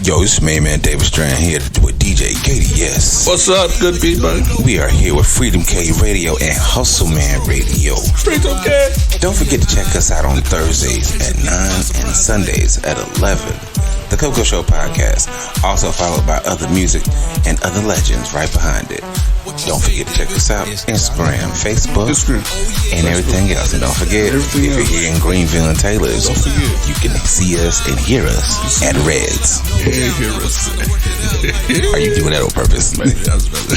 Yo, this is main man David Strand here with DJ KDS. What's up, good people? We are here with Freedom K Radio and Hustle Man Radio. Freedom K. Don't forget to check us out on Thursdays at 9 and Sundays at 11. The Coco Show podcast, also followed by other music and other legends right behind it. Don't forget to check us out Instagram, Facebook, and everything else. And don't forget, if you're here in Greenville and Taylor's, you can see us and hear us at Reds. Yeah, hear us. Are you doing that on purpose? Maybe that was better.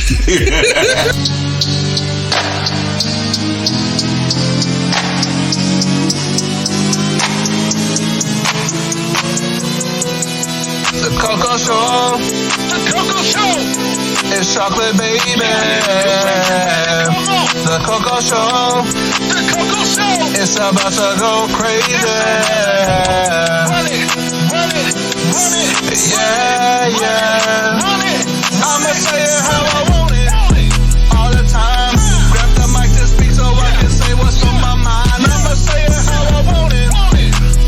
The Coco Show. The Coco Show. It's chocolate, baby. The Coco Show. The Coco Show. It's about to go crazy. Run it. Run it. Run it. Yeah, yeah. Run it. I'ma say it how I want it. All the time. Grab the mic to speak so I can say what's on my mind. I'ma say it how I want it.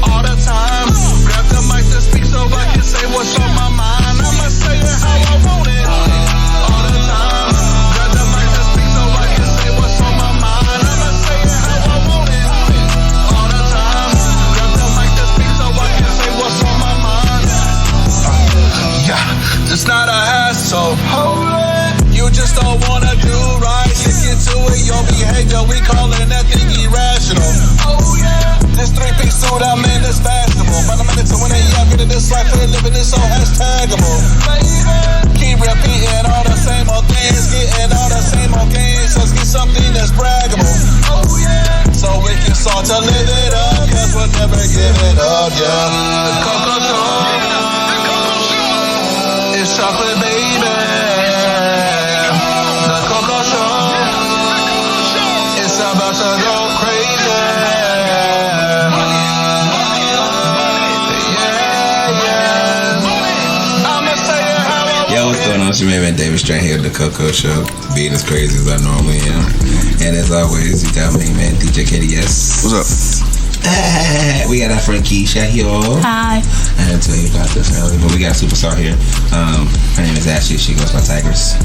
All the time. Grab the mic to speak so I can say what's on my mind. I'ma say it how I want it. All the time. Grab the mic to speak so I can say what's on my mind. I'ma say it how I want it. All the time. Grab the mic to speak so I can say what's on my mind. Yeah, it's not a hassle. Hold it. You just don't wanna do right. Stick into it, your behavior. We calling that thing irrational. Oh yeah. This 3-piece suit I'm in is fashionable. But I'm in it to win it, yeah, I'm getting this life for the living is so hashtagable. Keep repeating all the same old things, getting all the same old games. Let's get something that's braggable. Oh yeah. So we can start to live it up, cause we'll never give it up, yeah. The Coco Show. It's chocolate, baby. The Coco Show. It's about to go crazy. Yo, what's going on? It's your man David Strand here at the Coco Show, being as crazy as I normally am. And as always, you got me, man, DJ KDS. What's up? We got our friend Keisha here. Hi. I didn't tell you about this earlier, but we got a superstar here. Her name is Ashley. She goes by Tigers.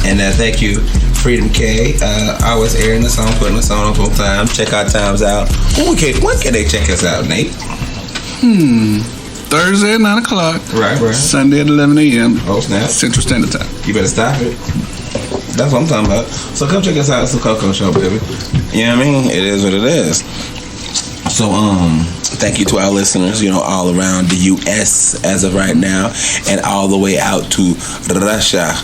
And thank you, Freedom K. Always airing the song, putting the song up on time. Check our times out. When can they check us out, Nate? Thursday at 9 o'clock. Right. Sunday at 11 a.m. Oh, snap. Central Standard Time. You better stop it. That's what I'm talking about. So come check us out. It's the Coco Show, baby. You know what I mean? It is what it is. So, thank you to our listeners, all around the U.S. as of right now, and all the way out to Russia.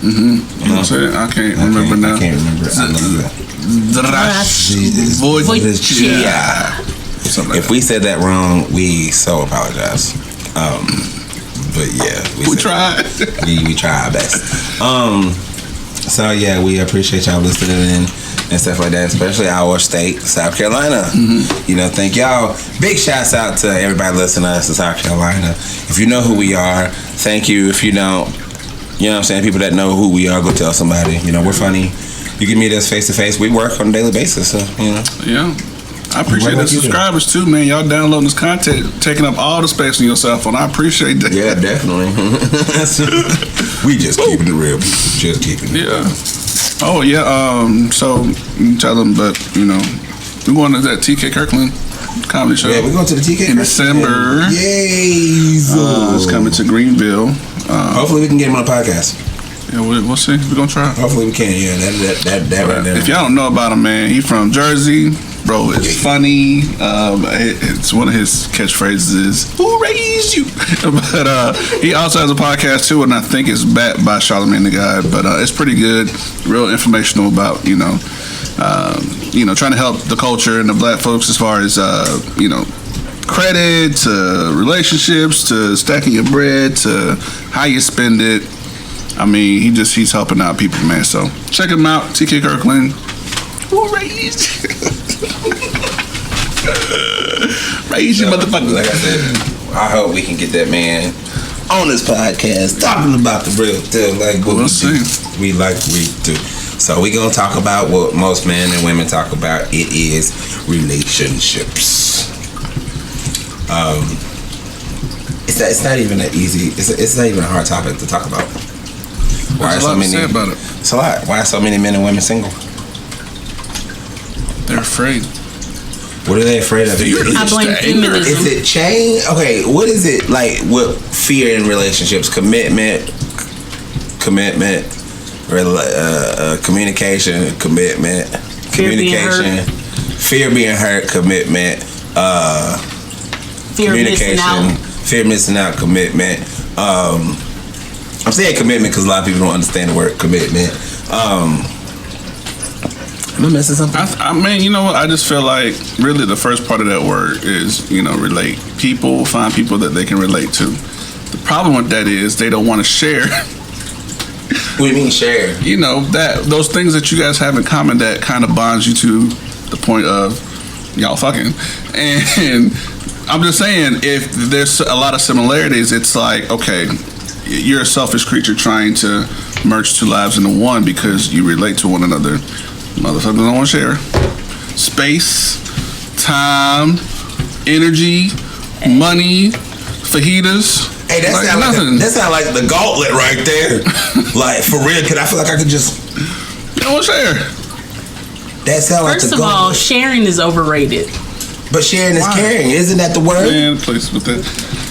You know what I'm saying? I can't remember now. I can't remember. I love that. If we said that wrong, we so apologize. But yeah, we tried. we try our best. So yeah, we appreciate y'all listening in and stuff like that, especially our state, South Carolina. Thank y'all. Big shouts out to everybody listening to us in South Carolina. If you know who we are, thank you. If you don't, you know what I'm saying, people that know who we are, go tell somebody. We're funny. You can meet us face to face. We work on a daily basis, so Yeah. I appreciate the subscribers too, man. Y'all downloading this content, taking up all the space on your cell phone. I appreciate that. Yeah, definitely. We just keeping it real. Just keeping it real. Oh, yeah. So, you tell them, but, we're going to that TK Kirkland comedy show. Yeah, we're going to the TK in December. Yay! It's coming to Greenville. Hopefully we can get him on the podcast. Yeah, we'll see. We're going to try. Hopefully we can, yeah. That right there. If y'all don't know about him, man, he from Jersey. Bro, it's funny. It's one of his catchphrases is "Who raised you?" But he also has a podcast too, and I think it's backed by Charlamagne the God. But it's pretty good, real informational about trying to help the culture and the black folks as far as credit to relationships to stacking your bread to how you spend it. I mean, he's helping out people, man. So check him out, TK Kirkland. Who raised you? Raise you, motherfucker. Like I said, I hope we can get that man on this podcast talking about the real deal, like what we do. So we gonna talk about what most men and women talk about. It is relationships. it's not even that easy. It's not even a hard topic to talk about. Why are There's a so lot to many? say about it. It's a lot. Why are so many men and women single? They're afraid. What are they afraid of? I blame feminism. Is it change? Okay, what is it like? What fear in relationships? Commitment, communication, commitment, communication, fear being hurt, commitment, Fear of missing communication, out. fear of missing out, commitment. I'm saying commitment because a lot of people don't understand the word commitment. Am I missing something? I mean, you know what? I just feel like really the first part of that word is, relate. People find people that they can relate to. The problem with that is they don't want to share. What do you mean share? That those things that you guys have in common that kind of bonds you to the point of y'all fucking. And I'm just saying, if there's a lot of similarities, it's like, okay, you're a selfish creature trying to merge two lives into one because you relate to one another. Motherfuckers don't want to share space, time, energy, money, fajitas. Hey, that sound like the gauntlet right there. Like, for real, I feel like I could just... You don't want to share. That sound like First the of all, gauntlet. sharing is overrated. But sharing is caring. Isn't that the word? Man, please with that.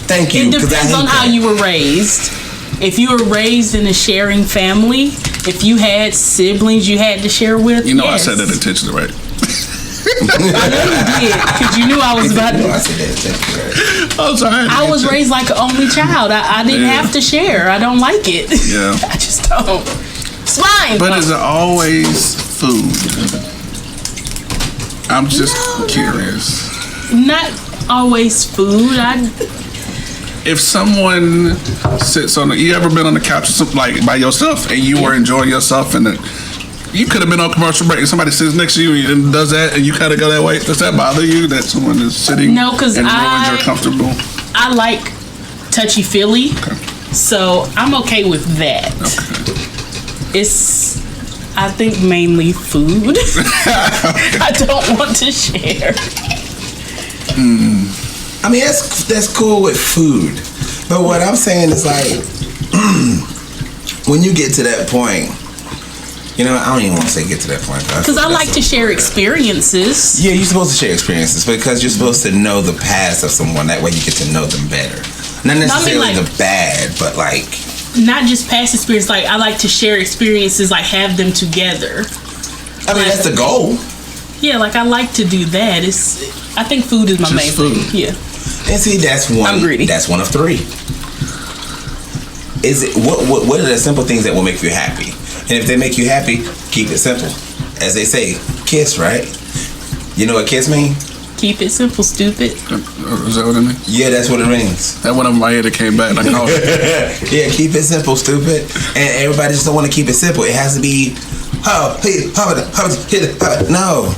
Thank you. It depends on how you were raised. If you were raised in a sharing family, if you had siblings you had to share with, I yes. said that intentionally, right? I know you did, because you knew I was about to. I said that intentionally, right? I'm sorry. I was raised like an only child. I didn't have to share. I don't like it. Yeah. I just don't. It's fine. But is it always food? I'm just curious. Not always food. If someone sits on you ever been on the couch or something, like by yourself and you were enjoying yourself and you could have been on commercial break and somebody sits next to you and does that and you kind of go that way, does that bother you that someone is sitting No, because and ruins your comfortable? I like touchy-feely, so I'm okay with that. Okay. It's, I think, mainly food. I don't want to share. I mean, that's cool with food. But what I'm saying is like, when you get to that point, I don't even want to say get to that point. Because I like to share experiences. Yeah, you're supposed to share experiences because you're supposed to know the past of someone. That way you get to know them better. Not necessarily the bad, but like... Not just past experience. Like, I like to share experiences, like have them together. I mean, that's the goal. Yeah, like I like to do that. I think food is my main food. thing. Yeah. And see, that's one. I'm greedy. That's one of three. Is it what are the simple things that will make you happy? And if they make you happy, keep it simple. As they say, kiss, right? You know what kiss mean? Keep it simple, stupid. Is that what it means? Yeah, that's what it means. That one of my head that came back and I called it. Yeah, keep it simple, stupid. And everybody just don't want to keep it simple. It has to be, no.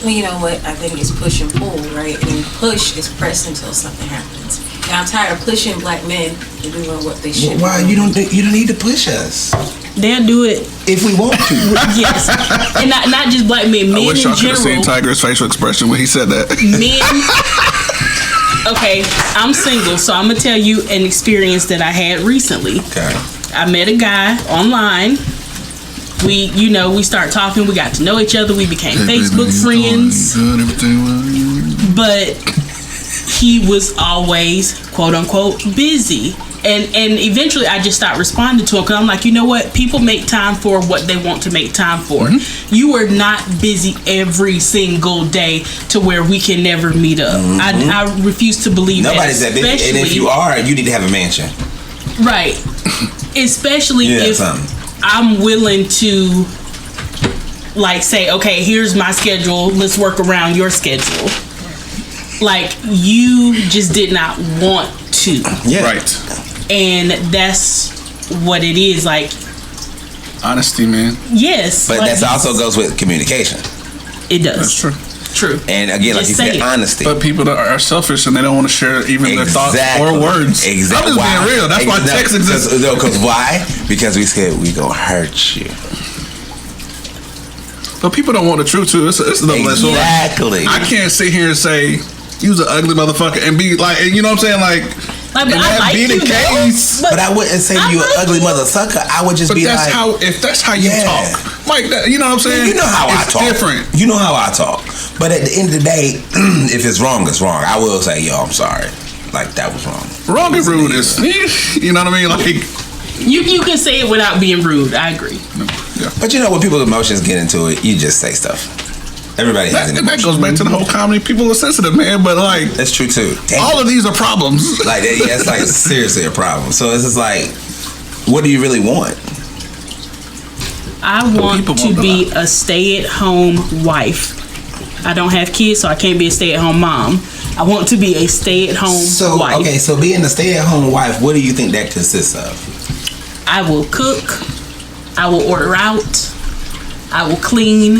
Well, you know what? I think it's push and pull, right? And push is press until something happens. And I'm tired of pushing black men to doing what they should. Why you don't need to push us They'll do it. if we want to? Yes. And not just black men. I Men wish in y'all could have seen general. Tiger's facial expression when he said that. Men. Okay, I'm single, so I'm going to tell you an experience that I had recently. Okay. I met a guy online. We start talking. We got to know each other. We became Facebook friends. But he was always, quote unquote, busy. And eventually I just stopped responding to him because I'm like, you know what? People make time for what they want to make time for. Mm-hmm. You are not busy every single day to where we can never meet up. Mm-hmm. I refuse to believe Nobody's that busy. And if you are, you need to have a mansion. Right. Especially if I'm willing to like say, okay, here's my schedule. Let's work around your schedule. Like you just did not want to. Yeah. Right. And that's what it is. Like honesty, man. Yes. But that also goes with communication. It does. That's true. True. And again, like you said, honesty. But people that are selfish and they don't want to share even their thoughts or words. Exactly. I'm just being real. That's why text exists. No, because why? Because we said we gonna hurt you. But people don't want the truth too. It's a double-edged sword. Exactly. I can't sit here and say you's an ugly motherfucker and be like, and you know what I'm saying? Like, Like, And but I that like be the you, though. case. But I wouldn't say I you an like ugly you. mother sucker. I would just But be that's like, if that's how you Yeah. talk, like that. You know what I'm saying? you know how I It's talk. different. You know how I talk. But at the end of the day, if it's wrong, it's wrong. I will say, yo, I'm sorry. Like, that was wrong. Wrong and rude is, you know what I mean? Like, You can say it without being rude. I agree. yeah. But you know, when people's emotions get into it, you just say stuff. Everybody has an That emotion. goes back to the whole comedy. People are sensitive, man. But like, That's true too. Damn. all of these are problems. Like, yeah, it's like seriously a problem. So it's just like, what do you really want? I want People to want be a stay-at-home wife. I don't have kids, so I can't be a stay-at-home mom. I want to be a stay-at-home So wife. okay, so being a stay-at-home wife, what do you think that consists of? I will cook. I will order out. I will clean.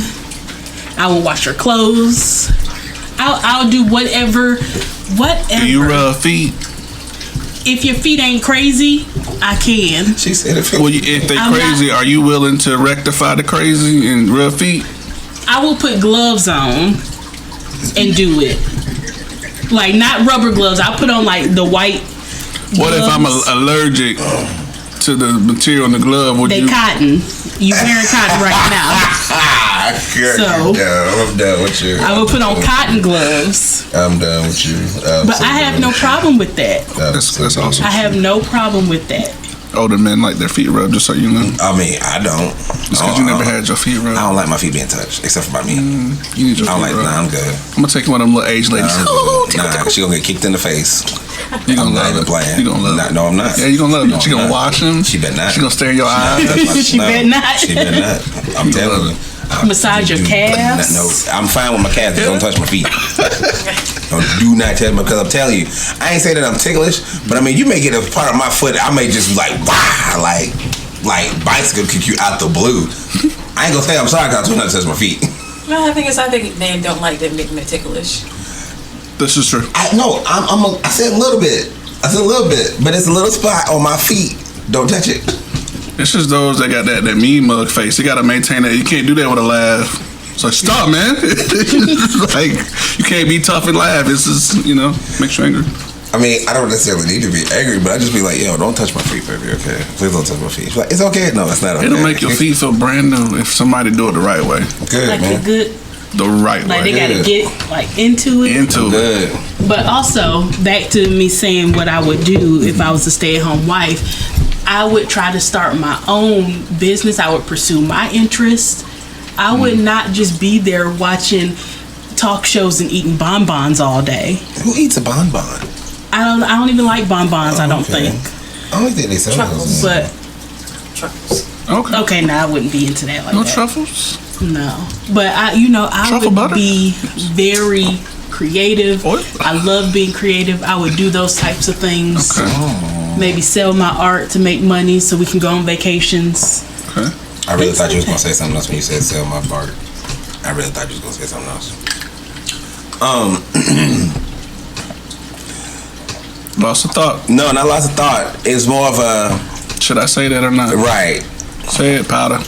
I will wash your clothes. I'll do whatever. Do you rub feet? If your feet ain't crazy, I can. She said if Well, if they I'm crazy, are you willing to rectify the crazy and rub feet? I will put gloves on and do it. Like, not rubber gloves. I'll put on like the white. What if I'm gloves. allergic to the material in the glove? Would They you? cotton. You wearing cotton right now. So- I'm done with you. I will put on cotton gloves. I'm done with you. But I have no problem with that. That's awesome. I have no problem with that. Older men like their feet rubbed, just so you know. I mean, I don't. It's because you never had your feet rubbed. I don't like my feet being touched, except for by me. You need your I don't feet like. rubbed. Nah, I'm good. I'm gonna take one of them little age ladies. Nah, she gonna get kicked in the face. You gonna I'm not love even it. playing. You gonna love Nah, it. no, I'm not. Yeah, you gonna love No, it. She I'm gonna not. wash them. She better not. She gonna stare in your eyes. She better not. She better not. I'm telling you. Massage your calves. No, I'm fine with my calves. Just don't touch my feet. Do not touch my, because I'm telling you, I ain't saying that I'm ticklish, but I mean, you may get a part of my foot. I may just be like, wow, like bicycle kick you out the blue. I ain't gonna say I'm sorry because I'm not touch my feet. No, I think men don't like them making it ticklish. This is true. I said a little bit. I said a little bit, but it's a little spot on my feet. Don't touch it. It's just those that got that mean mug face. You gotta maintain that. You can't do that with a laugh. It's like, stop, man. Like, you can't be tough and laugh. It's just, makes you angry. I mean, I don't necessarily need to be angry, but I just be like, yo, don't touch my feet, baby, okay? Please don't touch my feet. She's like, it's okay. No, it's not okay. It'll make your feet feel brand new if somebody do it the right way. Good, Like man. a good, The right like way. they gotta Yeah. get like into it. Into it. Good. But also, back to me saying what I would do if I was a stay-at-home wife, I would try to start my own business. I would pursue my interest. I would not just be there watching talk shows and eating bonbons all day. Who eats a bonbon? I don't even like bonbons. I don't Okay. think. I don't think they sell Truffles. those. But Truffles. Okay. okay, now I wouldn't be into that like No that. truffles? No, but I Truffle would butter? be very creative. Oil? I love being creative. I would do those types of things. Okay. Maybe sell my art to make money so we can go on vacations. Okay. I really thought you was gonna say something else when you said sell my part. I really thought you was gonna say something else. Lost a thought. No, not lots of thought. It's more of a Should I say that or not? right. Say it, Powder.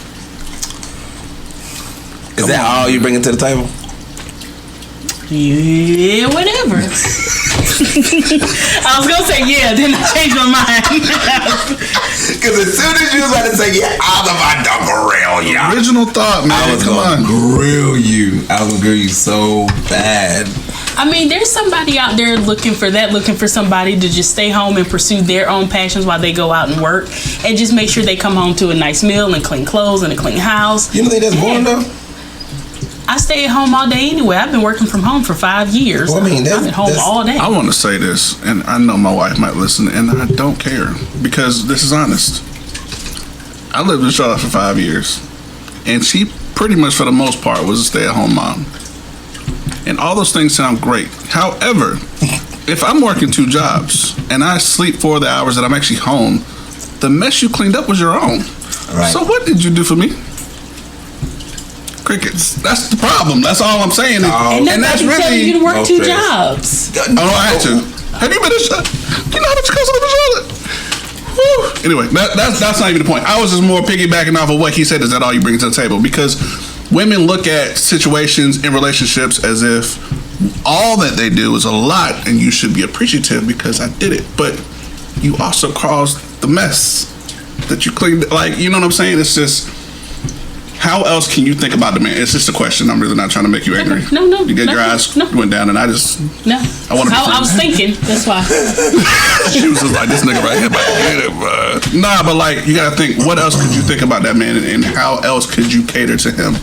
Is that all you bringing to the table? Yeah, whatever. I was gonna say yeah, then I changed my mind. Because as soon as you was about to say yeah, I was about to grill you. Original thought, man. I was Come gonna on. grill you. I was gonna grill you so bad. I mean, there's somebody out there looking for somebody to just stay home and pursue their own passions while they go out and work, and just make sure they come home to a nice meal and clean clothes and a clean house. You don't think that's boring though? I stay at home all day anyway. I've been working from home for 5 years. Well, I mean, I've been home all day. I want to say this, and I know my wife might listen, and I don't care because this is honest. I lived in Charlotte for 5 years, and she pretty much, for the most part, was a stay-at-home mom. And all those things sound great. However, if I'm working 2 jobs and I sleep 4 of the hours that I'm actually home, the mess you cleaned up was your own. Right. So what did you do for me? Crickets. That's the problem. That's all I'm saying. and and that's nobody's telling really. you to work 2 Okay. jobs. Oh, I had to. Have you been in Charlotte? You know how much it costs to live in Charlotte? Whew. Anyway, that's not even the point. I was just more piggybacking off of what he said. Is that all you bring to the table? Because women look at situations in relationships as if all that they do is a lot, and you should be appreciative because I did it. But you also caused the mess that you cleaned. Like, you know what I'm saying? It's just, how else can you think about the man? It's just a question. I'm really not trying to make you angry. No. You get your eyes went down, and I just No. I want to. I was thinking. That's why. She was just like, this nigga right here, about to get it, bro. Nah, but like, you gotta think, what else could you think about that man, and how else could you cater to him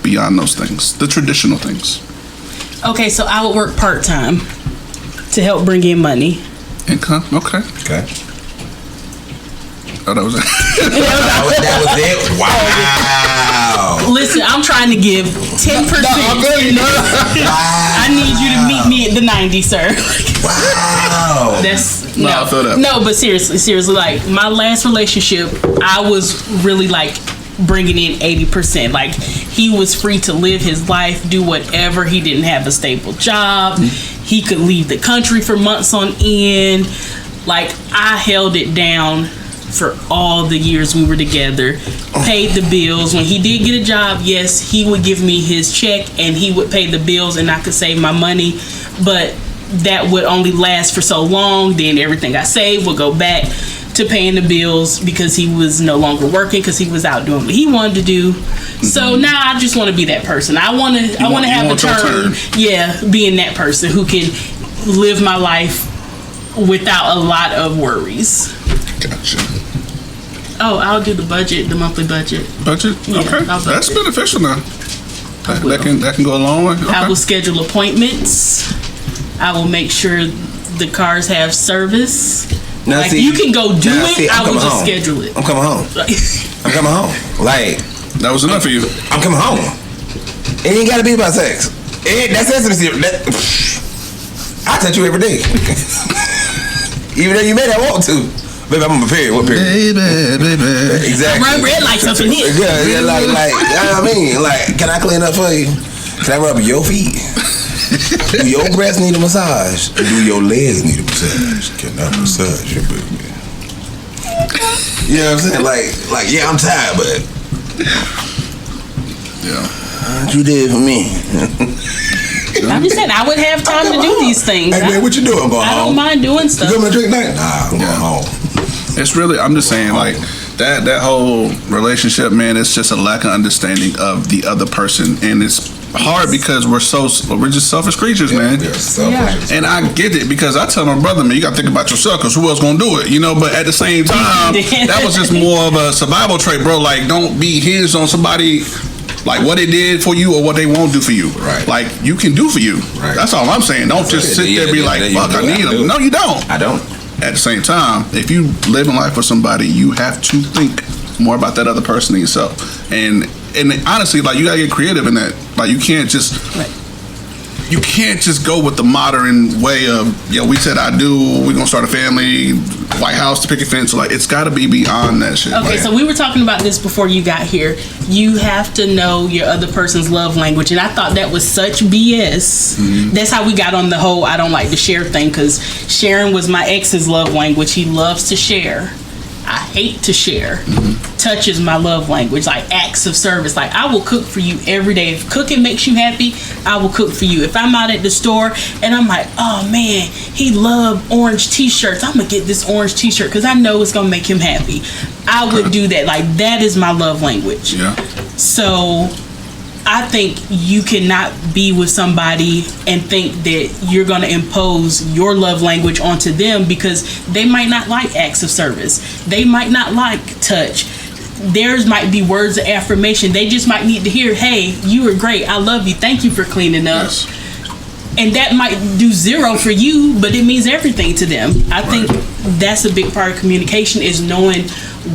beyond those things, the traditional things? Okay, so I would work part-time to help bring in money. Income, okay. Okay. Oh, that was it. That was it. Wow. Listen, I'm trying to give 10%. I need you to meet me at the 90, sir. Wow. That's No, I feel that. No, but seriously, like my last relationship, I was really like bringing in 80%. Like he was free to live his life, do whatever. He didn't have a stable job. He could leave the country for months on end. Like I held it down for all the years we were together, paid the bills. When he did get a job, yes, he would give me his check and he would pay the bills and I could save my money, but that would only last for so long. Then everything I saved would go back to paying the bills because he was no longer working because he was out doing what he wanted to do. So now I just want to be that person. I want to have a turn. Yeah, being that person who can live my life without a lot of worries. Gotcha. Oh, I'll do the budget, the monthly budget. Budget? Yeah, Okay. I'll budget. That's beneficial now. will. That can go a long way. Okay. I will schedule appointments. I will make sure the cars have service. Now, Like see, you can go do now, it. see, I I'm will coming just home. schedule it. I'm coming home. I'm coming home. Like, That was enough for you. I'm coming home. It ain't gotta be about sex. That's intimacy. I touch you every day. Even though you may not want to. Baby, I'm on my period. What period? Baby. Exactly. Run red lights up in here. Yeah, like, you know what I mean? Like, can I clean up for you? Can I rub your feet? Do your breasts need a massage? Or do your legs need a massage? Can I massage your baby? You know what I'm saying? Like, yeah, I'm tired, but Yeah. what you did for me? I'm just saying I would have time to do these things. Hey, man, what you doing? I'm going I home. don't mind doing You stuff. coming to drink night? Nah, I'm going home. It's really, I'm just saying, like, that whole relationship, man, it's just a lack of understanding of the other person. And it's hard because we're just selfish creatures, man. We are selfish. And I get it because I tell my brother, man, you gotta think about yourself because who else gonna do it, you know? But at the same time, that was just more of a survival trait, bro. Like, don't be hinged on somebody, like what they did for you or what they won't do for you. Right. Like, you can do for you. Right. That's all I'm saying. Don't just sit there and be like, fuck, I need them. No, you don't. I don't. At the same time, if you live in life with somebody, you have to think more about that other person than yourself. And honestly, like, you gotta get creative in that. Like, you can't just go with the modern way of, yeah, we said I do, we're gonna start a family, White House to picket fence. Like, it's gotta be beyond that shit. Okay, like, so we were talking about this before you got here. You have to know your other person's love language, and I thought that was such BS. That's how we got on the whole I don't like to share thing, because sharing was my ex's love language. He loves to share. I hate to share. Touch is my love language, like acts of service. Like, I will cook for you every day. If cooking makes you happy, I will cook for you. If I'm out at the store and I'm like, oh man, he loved orange t-shirts, I'm gonna get this orange t-shirt because I know it's gonna make him happy. I would do that. Like, that is my love language. yeah. So I think you cannot be with somebody and think that you're going to impose your love language onto them, because they might not like acts of service. They might not like touch. Theirs might be words of affirmation. They just might need to hear, hey, you were great. I love you. Thank you for cleaning up. Yes. And that might do zero for you, but it means everything to them. I think that's a big part of communication, is knowing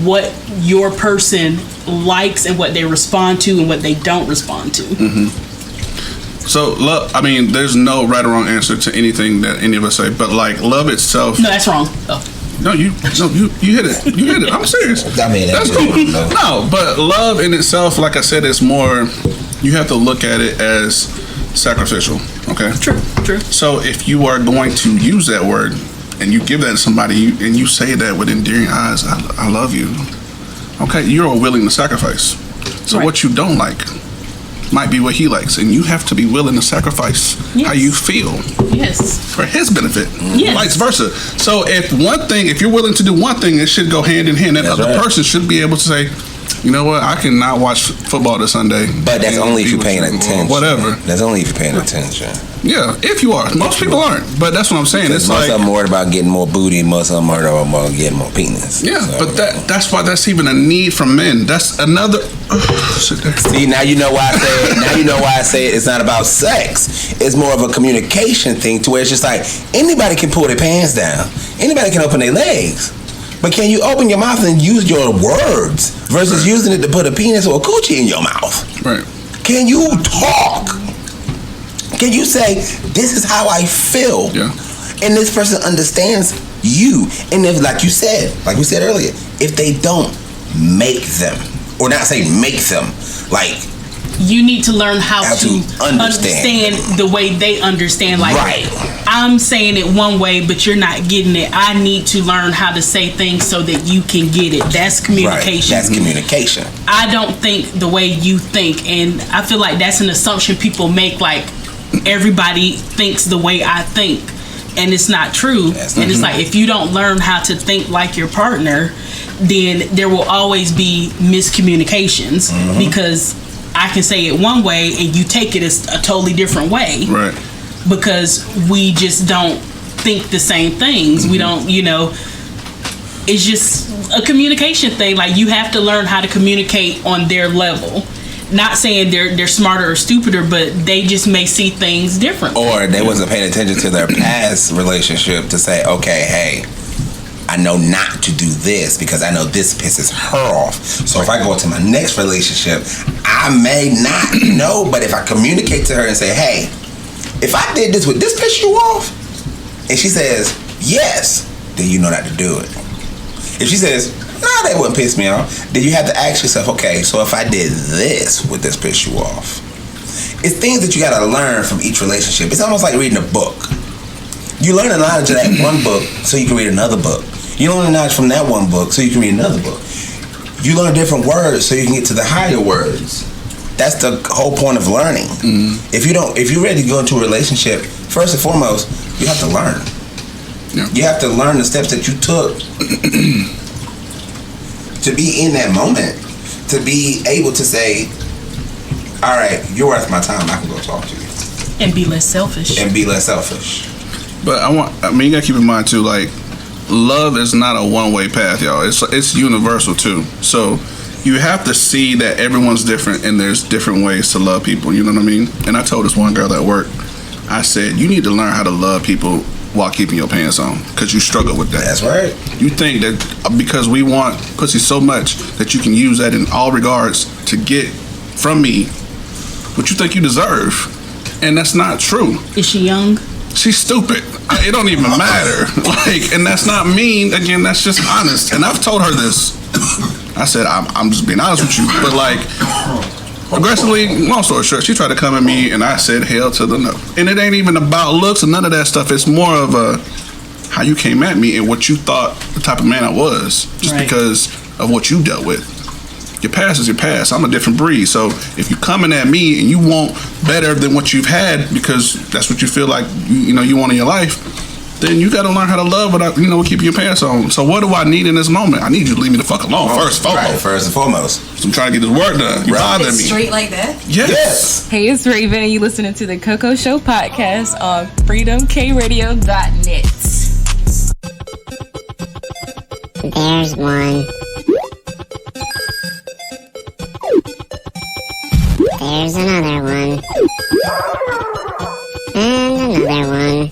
what your person likes and what they respond to and what they don't respond to. So, love, I mean, there's no right or wrong answer to anything that any of us say, but like, love itself. No, that's wrong. Oh. No, you hit it. You hit it. I'm serious. I mean, That's cool. No, but love in itself, like I said, is more, you have to look at it as sacrificial. Okay? True. So if you are going to use that word and you give that to somebody and you say that with endearing eyes, I love you. Okay, you're willing to sacrifice. So Right. what you don't like, might be what he likes, and you have to be willing to sacrifice how you feel for his benefit, vice versa. So if you're willing to do one thing, it should go hand in hand. That other person should be able to say, you know what, I cannot watch football this Sunday. But that's only if you're paying attention. Whatever. That's only if you're paying attention. Yeah, if you are. Most people aren't. But that's what I'm saying. It's most like, of them worried about getting more booty, most of them worried about getting more penis. Yeah, so, but that's why that's even a need from men. That's another. See, now you know why I say it. Now you know why I say it. It's not about sex. It's more of a communication thing to where it's just like anybody can pull their pants down. Anybody can open their legs. But can you open your mouth and use your words versus using it to put a penis or a coochie in your mouth? Right. Can you talk? Can you say, this is how I feel? Yeah. And this person understands you. And if, like we said earlier, if they don't make them, or not say make them, like, you need to learn how to understand the way they understand. Like, I'm saying it one way, but you're not getting it. I need to learn how to say things so that you can get it. That's communication. Right. That's communication. I don't think the way you think, and I feel like that's an assumption people make, like everybody thinks the way I think, and it's not true. And it's like, if you don't learn how to think like your partner, then there will always be miscommunications because I can say it one way and you take it as a totally different way. Right. Because we just don't think the same things. We don't, it's just a communication thing. Like, you have to learn how to communicate on their level. Not saying they're smarter or stupider, but they just may see things different. Or they wasn't paying attention to their past relationship to say, okay, hey, I know not to do this because I know this pisses her off. So if I go into my next relationship, I may not know, but if I communicate to her and say, hey, if I did this, would this piss you off? And she says, yes, then you know not to do it. If she says, no, that wouldn't piss me off, then you have to ask yourself, okay, so if I did this, would this piss you off? It's things that you got to learn from each relationship. It's almost like reading a book. You learn a knowledge of that one book so you can read another book. You learn a knowledge from that one book so you can read another book. You learn different words so you can get to the higher words. That's the whole point of learning. If you're ready to go into a relationship, first and foremost, you have to learn. Yeah. You have to learn the steps that you took to be in that moment, to be able to say, all right, you're worth my time, I can go talk to you. And be less selfish. But you gotta keep in mind too, like, love is not a one-way path, y'all. It's universal too. So you have to see that everyone's different and there's different ways to love people. You know what I mean? And I told this one girl at work, I said, you need to learn how to love people while keeping your pants on, because you struggle with that. That's right. You think that because we want pussy so much that you can use that in all regards to get from me what you think you deserve, and that's not true. Is she young? She's stupid. It don't even matter. Like, and that's not mean. Again, that's just honest. And I've told her this. I said, I'm just being honest with you. But like, aggressively, long story short, she tried to come at me and I said hell to the no. And it ain't even about looks or none of that stuff. It's more of how you came at me and what you thought the type of man I was, just because of what you dealt with. Your past is your past. I'm a different breed. So if you're coming at me and you want better than what you've had because that's what you feel like you want in your life, then you got to learn how to love without keeping your pants on. So what do I need in this moment? I need you to leave me the fuck alone first and foremost. So I'm trying to get this work done. You bother me. Straight like that? Yes. Hey, it's Raven, and you listening to the Coco Show podcast on freedomkradio.net. There's one. There's another one. And another one.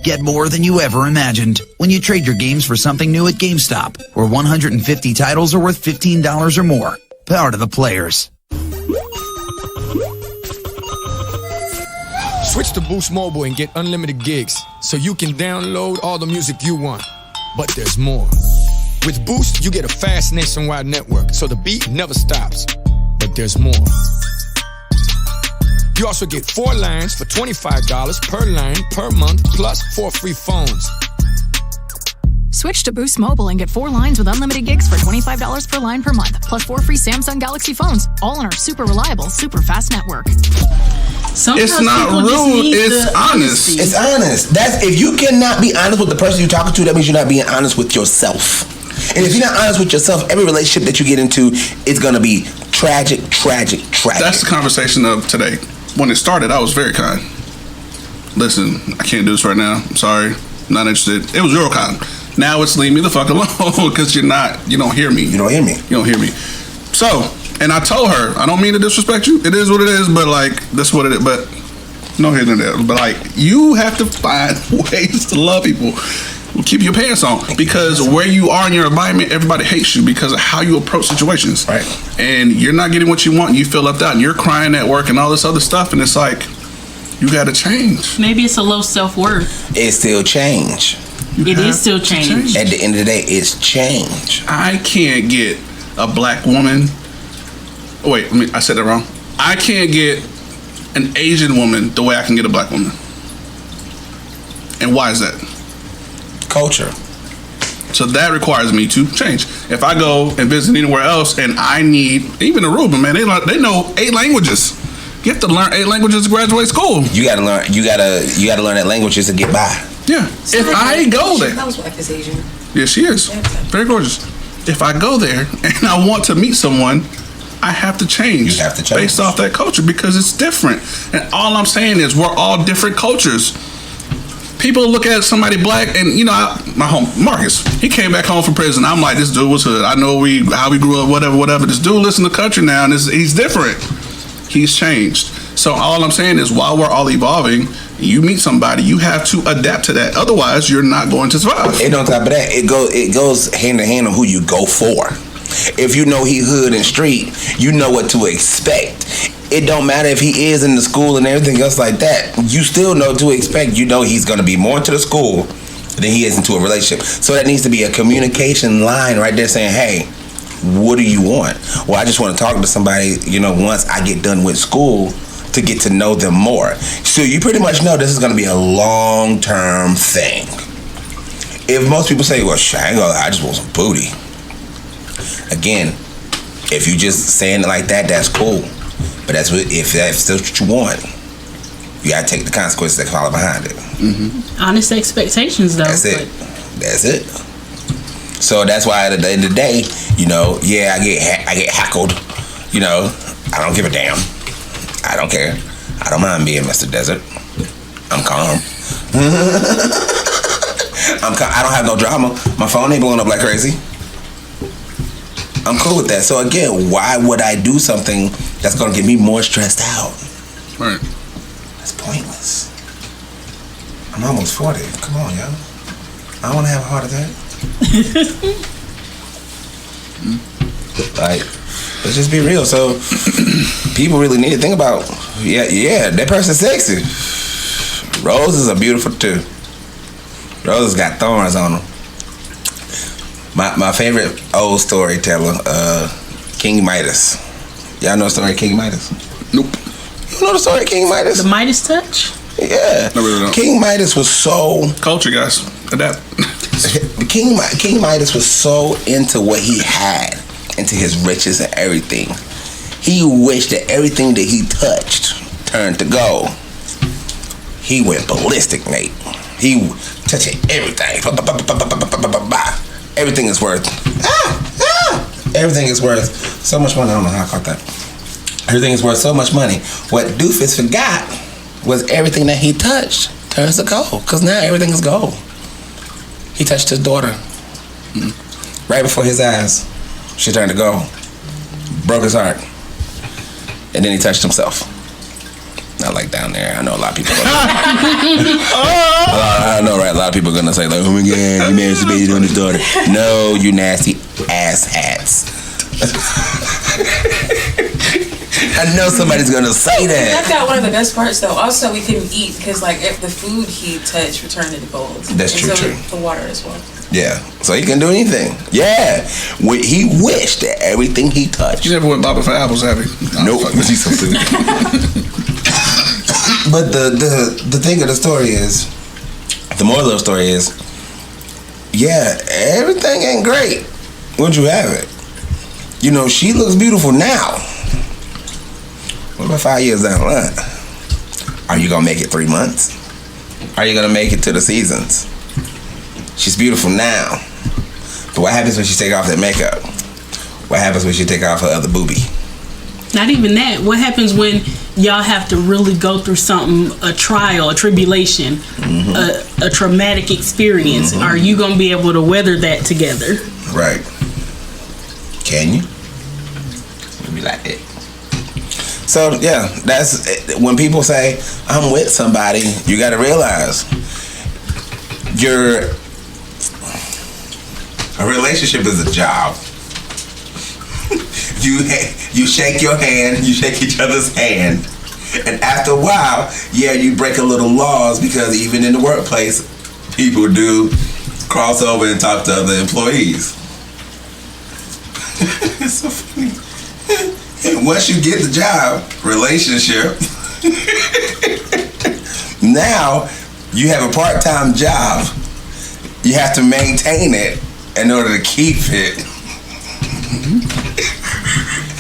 Get more than you ever imagined when you trade your games for something new at GameStop, where 150 titles are worth $15 or more. Power to the players. Switch to Boost Mobile and get unlimited gigs so you can download all the music you want. But there's more. With Boost, you get a fast nationwide network, so the beat never stops. But there's more. You also get 4 lines for $25 per line per month, plus 4 free phones. Switch to Boost Mobile and get 4 lines with unlimited gigs for $25 per line per month, plus 4 free Samsung Galaxy phones, all on our super reliable, super fast network. Sometimes It's not people just rude, need it's the honest. honesty. It's honest. That's if you cannot be honest with the person you're talking to, that means you're not being honest with yourself. And if you're not honest with yourself, every relationship that you get into is gonna be tragic. That's the conversation of today. When it started, I was very kind. Listen, I can't do this right now. I'm sorry. Not interested. It was real kind. Now it's leave me the fuck alone because you don't hear me. You don't hear me. You don't hear me. So, and I told her, I don't mean to disrespect you. It is what it is, but like, that's what it is. But no hidden there. But like, you have to find ways to love people. Keep your pants on, because where you are in your environment, everybody hates you because of how you approach situations. Right. And you're not getting what you want, and you feel left out, and you're crying at work and all this other stuff, and it's like, you got to change. Maybe it's a low self-worth. It's still change. It is still change. At the end of the day, it's change. I can't get a black woman. Wait, I said that wrong. I can't get an Asian woman the way I can get a black woman. And why is that? Culture. So that requires me to change. If I go and visit anywhere else and I need, even Aruba, man, they know 8 languages. You have to learn 8 languages to graduate school. You gotta learn. You gotta learn that language just to get by. Yeah. So if I go there, That was wife is Asian. yeah, she is very gorgeous. If I go there and I want to meet someone, I have to change. You have to change based off that culture because it's different. And all I'm saying is we're all different cultures. People look at somebody black, and my home Marcus, he came back home from prison. I'm like, this dude was hood. I know how we grew up, whatever. This dude listen to country now, and he's different. He's changed. So all I'm saying is, while we're all evolving, you meet somebody, you have to adapt to that. Otherwise, you're not going to survive. And on top of that, it goes hand in hand on who you go for. If you know he hood and street, you know what to expect. It don't matter if he is in the school and everything else like that. You still know to expect. You know he's going to be more into the school than he is into a relationship. So that needs to be a communication line right there saying, hey, what do you want? Well, I just want to talk to somebody, once I get done with school to get to know them more. So you pretty much know this is going to be a long-term thing. If most people say, well, shit, I ain't gonna lie, I just want some booty. Again, if you just saying it like that, that's cool. But if that's what you want, you gotta take the consequences that follow behind it. Mm-hmm. Honest expectations, though. That's it. That's it. So that's why at the end of the day, I get heckled. I don't give a damn. I don't care. I don't mind being Mr. Desert. I'm calm. I don't have no drama. My phone ain't blowing up like crazy. I'm cool with that. So again, why would I do something that's gonna get me more stressed out? Right. That's pointless. I'm almost 40. Come on, yo. I don't wanna have a heart attack. Like, let's just be real. So people really need to think about, that person's sexy. Roses are beautiful too. Roses got thorns on them. My favorite old storyteller, King Midas. Y'all know the story of King Midas? Nope. You know the story of King Midas? The Midas touch? Yeah. No, really don't. King Midas was so... Culture, guys. Adapt. King Midas was so into what he had, into his riches and everything. He wished that everything that he touched turned to gold. He went ballistic, Nate. He touching everything. Everything is worth. Everything is worth so much money. I don't know how I caught that. Everything is worth so much money. What Doofus forgot was everything that he touched turns to gold. Because now everything is gold. He touched his daughter. Right before his eyes. She turned to gold. Broke his heart. And then he touched himself. Not like down there. I know a lot of people. I know, right? A lot of people are gonna say, like, "Oh my God, you masturbated on his daughter." No, you nasty ass hats. I know somebody's gonna say that. That's got one of the best parts, though. Also, we couldn't eat because, like, if the food he touched returned into gold. That's true. So True. the water as well. Yeah. So he can do anything. Yeah. He wished that everything he touched. You never went bobbing for apples, have you? Nope. He's so stupid. But the thing of the story is, the moral of the story is, yeah, everything ain't great. Would you have it? You know, she looks beautiful now. What about 5 years down the line? Are you gonna make it 3 months? Are you gonna make it to the seasons? She's beautiful now. But what happens when she take off that makeup? What happens when she take off her other boobie? Not even that. What happens when y'all have to really go through something, a trial, a tribulation, a traumatic experience? Are you going to be able to weather that together? Right. Can you? It'll be like that. So, yeah, that's when people say, I'm with somebody, you got to realize a relationship is a job. You shake your hand, you shake each other's hand, and after a while, yeah, you break a little laws because even in the workplace, people do cross over and talk to other employees. It's so funny. Once you get the job, relationship, now you have a part-time job. You have to maintain it in order to keep it.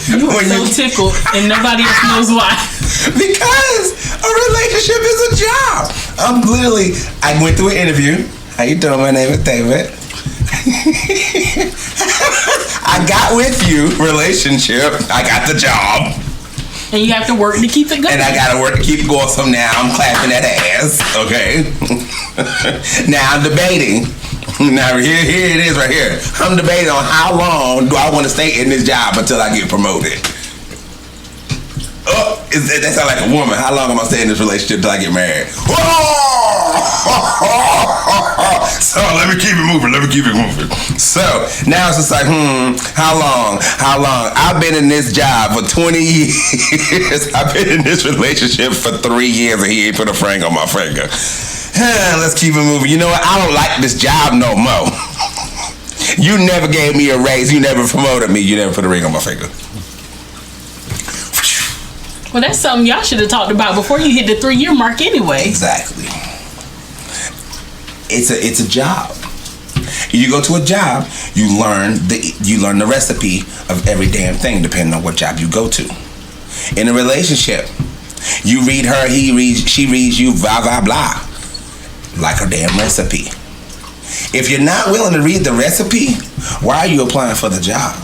You are so tickled, and nobody else knows why. Because a relationship is a job. I went through an interview. How you doing? My name is David. I got with you, relationship. I got the job. And you have to work to keep it going. And I gotta work to keep it going, so now I'm clapping that ass, okay? Now I'm debating. Now here it is right here. I'm debating on how long do I want to stay in this job until I get promoted. Oh, that sounds like a woman. How long am I staying in this relationship until I get married? So let me keep it moving. So now it's just like, how long? I've been in this job for 20 years. I've been in this relationship for 3 years and he ain't put a ring on my finger. Let's keep it moving. You know what? I don't like this job no more. You never gave me a raise. You never promoted me. You never put a ring on my finger. Well, that's something y'all should have talked about before you hit the 3-year mark anyway. Exactly. It's a job. You go to a job, you learn the recipe of every damn thing depending on what job you go to. In a relationship, you read her, he reads, she reads you, blah blah blah, like a damn recipe. If you're not willing to read the recipe, why are you applying for the job?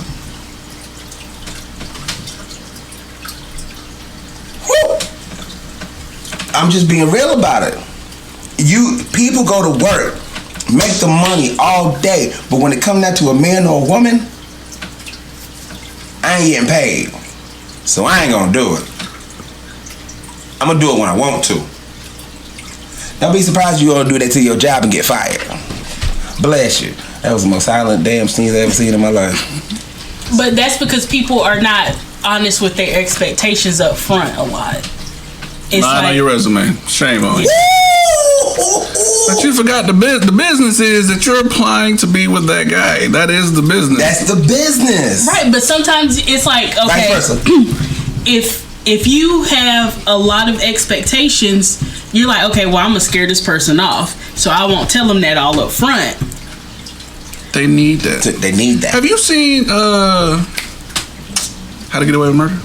Woo! I'm just being real about it. People go to work, make the money all day, but when it comes down to a man or a woman, I ain't getting paid. So I ain't gonna do it. I'm gonna do it when I want to. Don't be surprised you gonna do that to your job and get fired. Bless you. That was the most silent damn sneeze I ever seen in my life. But that's because people are not honest with their expectations up front a lot. It's Line on your resume. Shame on you. But you forgot the business is that you're applying to be with that guy. That is the business. That's the business. Right, but sometimes it's like, okay, if you have a lot of expectations, you're like, okay, well, I'm gonna scare this person off, so I won't tell them that all up front. They need that. They need that. Have you seen How to Get Away with Murder?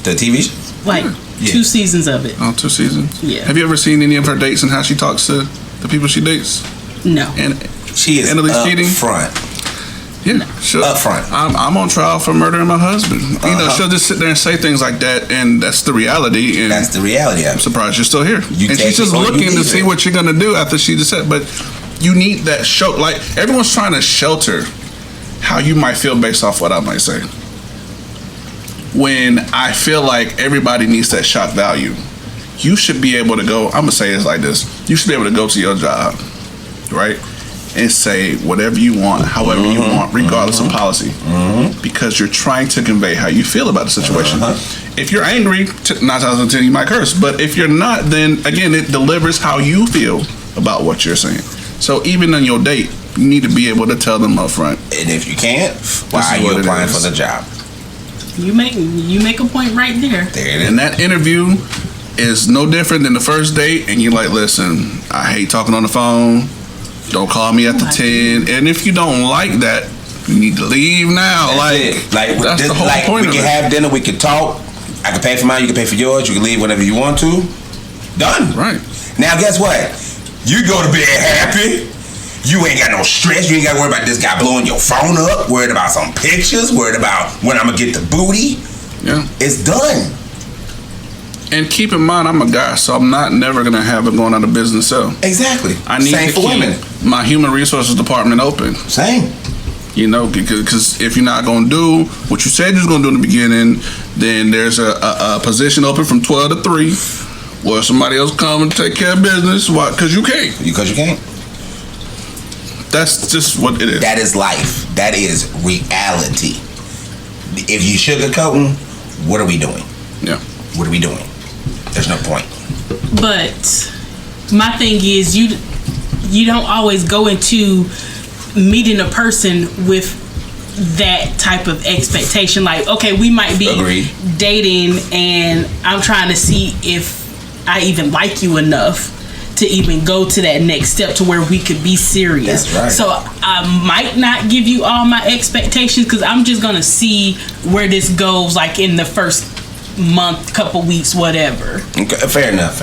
The TV show? Like 2 seasons of it. Oh, 2 seasons? Yeah. Have you ever seen any of her dates and how she talks to the people she dates? No. And she is cheating? front. Yeah, sure. Up front. I'm on trial for murdering my husband. You know, she'll just sit there and say things like that, and that's the reality. And that's the reality. I'm surprised you're still here. And she's just looking to see what you're gonna do after she just said. But you need that show. Like, everyone's trying to shelter how you might feel based off what I might say. When I feel like everybody needs that shock value, you should be able to go. I'm gonna say it like this: you should be able to go to your job, right? And say whatever you want, however you want, regardless of policy, because you're trying to convey how you feel about the situation. If you're angry, 9 times out of 10 you might curse, but if you're not, then again it delivers how you feel about what you're saying. So even on your date, you need to be able to tell them up front. And if you can't, why are you applying for the job? You make a point right there. There it is. And that interview is no different than the first date, and you're like, listen, I hate talking on the phone. Don't call me after 10. And if you don't like that, you need to leave now. That's the whole point of it. We can have dinner. We can talk. I can pay for mine. You can pay for yours. You can leave whenever you want to. Done. Right. Now, guess what? You go to bed happy. You ain't got no stress. You ain't got to worry about this guy blowing your phone up. Worried about some pictures. Worried about when I'm going to get the booty. Yeah. It's done. And keep in mind, I'm a guy, so I'm never going to have it going out of business. So exactly. I need Same to for keep women. my human resources department open. Same. You know, because if you're not going to do what you said you was going to do in the beginning, then there's a position open from 12 to 3 where somebody else come and take care of business. Why? Because you can't. Because you can't. That's just what it is. That is life. That is reality. If you sugarcoating, what are we doing? Yeah. What are we doing? There's no point. But my thing is, you don't always go into meeting a person with that type of expectation. Like, okay, we might be dating and I'm trying to see if I even like you enough to even go to that next step to where we could be serious. That's right. So I might not give you all my expectations because I'm just gonna see where this goes, like in the first month, couple weeks, whatever. Okay, fair enough.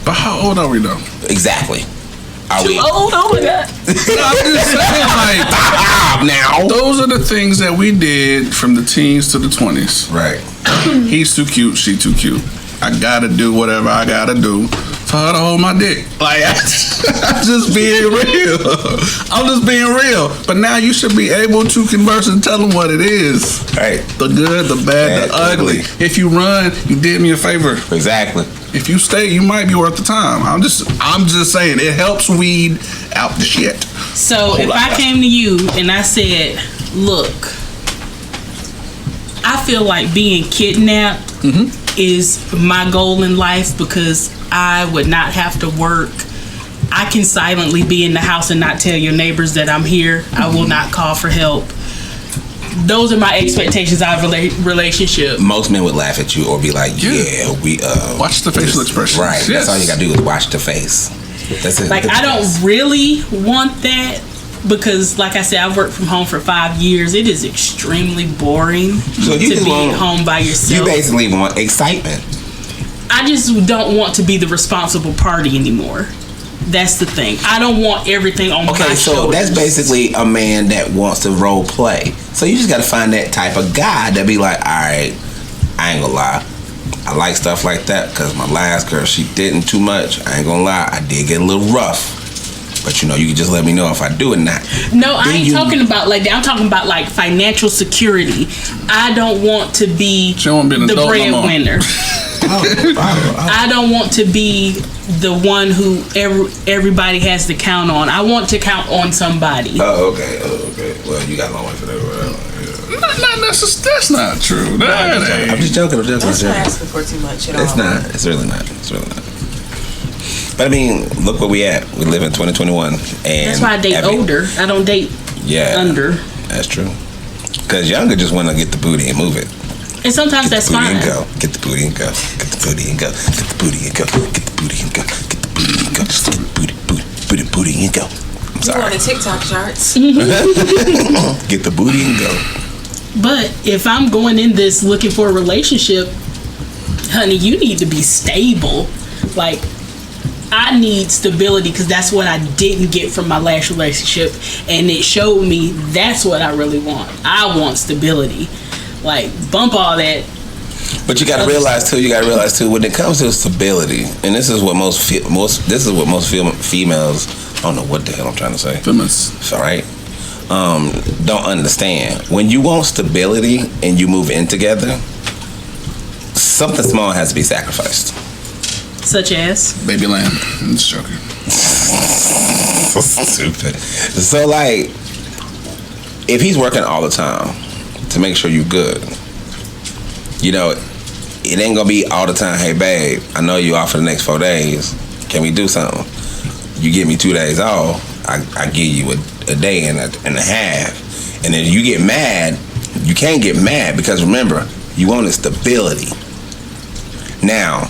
But how old are we though? Exactly. Are we? Old? Oh my God. I'm just saying, like, stop now. Those are the things that we did from the teens to the 20s. Right. He's too cute, she too cute. I gotta do whatever I gotta do for her to hold my dick. Like, I'm just being real. I'm just being real. But now you should be able to converse and tell them what it is. Right. The good, the bad, the ugly. If you run, you did me a favor. Exactly. If you stay, you might be worth the time. I'm just saying, it helps weed out the shit. So if I came to you and I said, look, I feel like being kidnapped is my goal in life because I would not have to work. I can silently be in the house and not tell your neighbors that I'm here. I will not call for help. Those are my expectations out of a relationship. Most men would laugh at you or be like, yeah, we watch the facial expression. Right. Yes. That's all you gotta do is watch the face. That's it. Like, I don't really want that because, like I said, I've worked from home for 5 years. It is extremely boring to be home by yourself. You basically want excitement. I just don't want to be the responsible party anymore. That's the thing. I don't want everything on my shoulders. Okay, so that's basically a man that wants to role play. So you just got to find that type of guy that be like, all right, I ain't gonna lie, I like stuff like that because my last girl, she didn't too much. I ain't gonna lie, I did get a little rough. But you know, you can just let me know if I do it or not. No, I ain't talking about like that. I'm talking about like financial security. I don't want to be the breadwinner. I don't want to be the one who everybody has to count on. I want to count on somebody. Oh, okay. Well, you got a long way for that. That's not true. I'm just joking. That's not asking for too much at all. It's not. It's really not. But I mean, look where we at. We live in 2021, and that's why I date older. I don't date under. That's true. Because younger just want to get the booty and move it. And sometimes that's fine. Get the booty and go. Get the booty and go. Get the booty and go. Get the booty and go. Get the booty and go. Get the booty and go. I'm sorry. You on the TikTok charts. Get the booty and go. But if I'm going in this looking for a relationship, honey, you need to be stable. Like, I need stability because that's what I didn't get from my last relationship, and it showed me that's what I really want. I want stability. Like, bump all that. But you got to realize too. When it comes to stability, and this is what most females. I don't know what the hell I'm trying to say. Feminists. All right. Don't understand. When you want stability and you move in together, something small has to be sacrificed. Such as? Baby lamb. I'm just joking. So stupid. So, like, if he's working all the time to make sure you're good, you know, it ain't gonna be all the time, hey, babe, I know you off for the next 4 days. Can we do something? You give me 2 days off, I give you a day and a half. And then you get mad, you can't get mad because remember, you wanted stability. Now,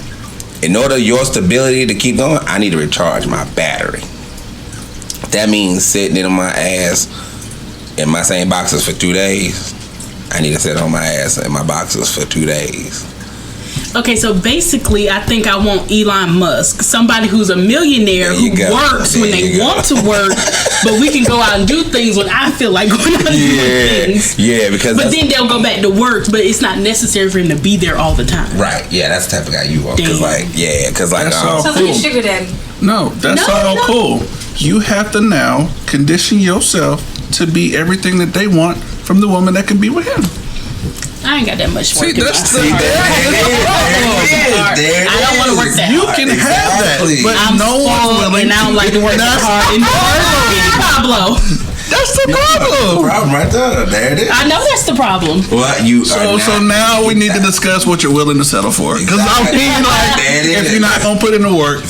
in order your stability to keep going, I need to recharge my battery. that means sitting in my ass in my same boxes for 2 days. I need to sit on my ass in my boxes for 2 days. Okay, so basically, I think I want Elon Musk, somebody who's a millionaire who works when they want to work, but we can go out and do things when I feel like going out and doing things. Yeah, because. But then they'll go back to work, but it's not necessary for him to be there all the time. Right. Yeah, that's the type of guy you want. Because that's all Sounds cool. like a sugar daddy. No, that's all cool. You have to now condition yourself to be everything that they want from the woman that can be with him. I ain't got that much work. See, that's the I don't want to work that you hard. can have that, but I'm no one's willing and I don't like to work that hard. And Pablo. That's the problem. Problem right there. There it is. I know that's the problem. What you so now we need to discuss what you're willing to settle for. Because I mean, like, if you're not gonna put in the work,